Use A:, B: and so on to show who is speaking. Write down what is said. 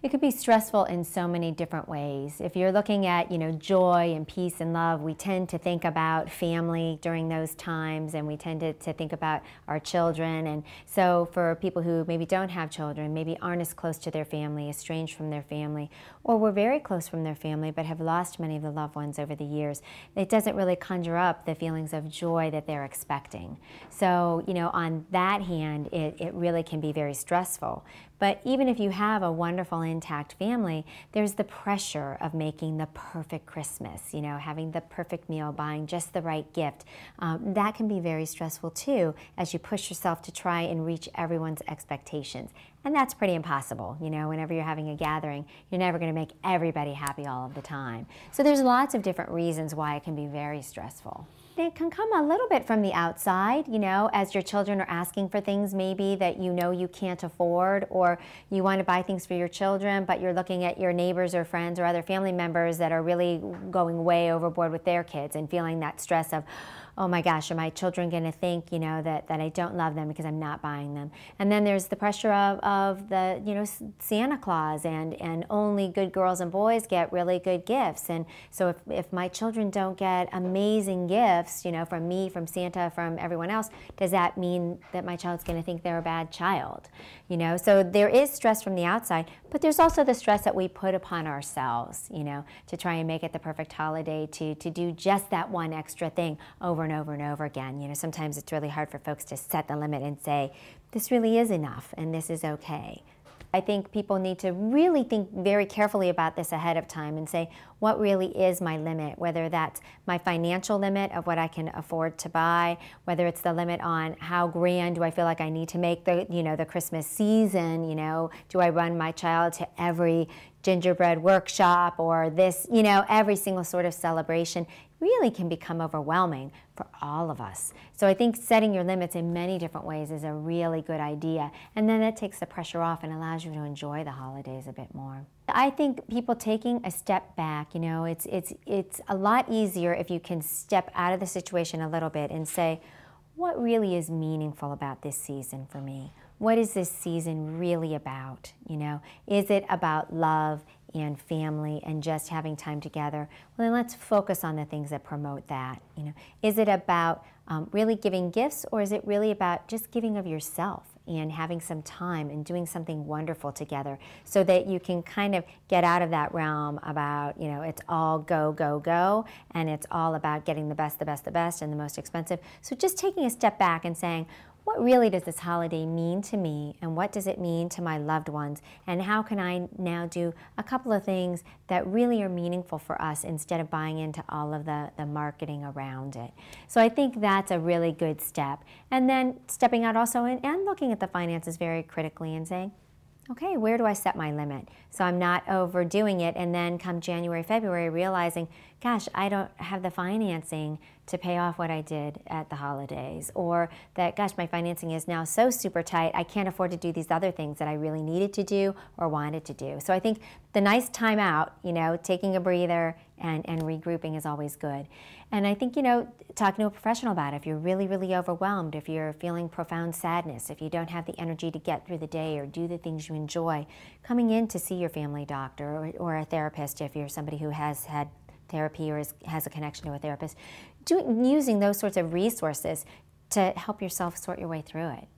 A: It could be stressful in so many different ways. If you're looking at, joy and peace and love, we tend to think about family during those times, and we tend to think about our children. And so for people who maybe don't have children, maybe aren't as close to their family, estranged from their family, or were very close from their family but have lost many of the loved ones over the years, it doesn't really conjure up the feelings of joy that they're expecting. So, on that hand, it really can be very stressful. But even if you have a wonderful, intact family, there's the pressure of making the perfect Christmas, having the perfect meal, buying just the right gift. That can be very stressful too, as you push yourself to try and reach everyone's expectations. And that's pretty impossible. Whenever you're having a gathering, you're never going to make everybody happy all of the time. So there's lots of different reasons why it can be very stressful. It can come a little bit from the outside, as your children are asking for things maybe that you can't afford, or you want to buy things for your children, but you're looking at your neighbors or friends or other family members that are really going way overboard with their kids and feeling that stress of, oh my gosh, are my children going to think, that I don't love them because I'm not buying them? And then there's the pressure of the, Santa Claus, and only good girls and boys get really good gifts. And so if my children don't get amazing gifts, from me, from Santa, from everyone else, does that mean that my child's going to think they're a bad child? So there is stress from the outside, but there's also the stress that we put upon ourselves, to try and make it the perfect holiday, to do just that one extra thing over and over and over again. Sometimes it's really hard for folks to set the limit and say, this really is enough and this is okay. I think people need to really think very carefully about this ahead of time and say, what really is my limit? Whether that's my financial limit of what I can afford to buy, whether it's the limit on how grand do I feel like I need to make the Christmas season, do I run my child to every gingerbread workshop or this, every single sort of celebration really can become overwhelming for all of us. So I think setting your limits in many different ways is a really good idea. And then that takes the pressure off and allows you to enjoy the holidays a bit more. I think people taking a step back, it's a lot easier if you can step out of the situation a little bit and say, what really is meaningful about this season for me? What is this season really about? Is it about love and family and just having time together? Well, then let's focus on the things that promote that. Is it about really giving gifts, or is it really about just giving of yourself and having some time and doing something wonderful together, so that you can kind of get out of that realm about, it's all go, go, go, and it's all about getting the best, the best, the best, and the most expensive. So just taking a step back and saying, what really does this holiday mean to me, and what does it mean to my loved ones, and how can I now do a couple of things that really are meaningful for us instead of buying into all of the marketing around it. So I think that's a really good step. And then stepping out also and looking at the finances very critically and saying, okay, where do I set my limit? So I'm not overdoing it, and then come January, February, realizing, gosh, I don't have the financing to pay off what I did at the holidays, or that, gosh, my financing is now so super tight, I can't afford to do these other things that I really needed to do or wanted to do. So I think the nice time out, taking a breather and regrouping is always good. And I think, talking to a professional about it, if you're really, really overwhelmed, if you're feeling profound sadness, if you don't have the energy to get through the day or do the things you enjoy, coming in to see your family doctor or a therapist if you're somebody who has had therapy or has a connection to a therapist, using those sorts of resources to help yourself sort your way through it.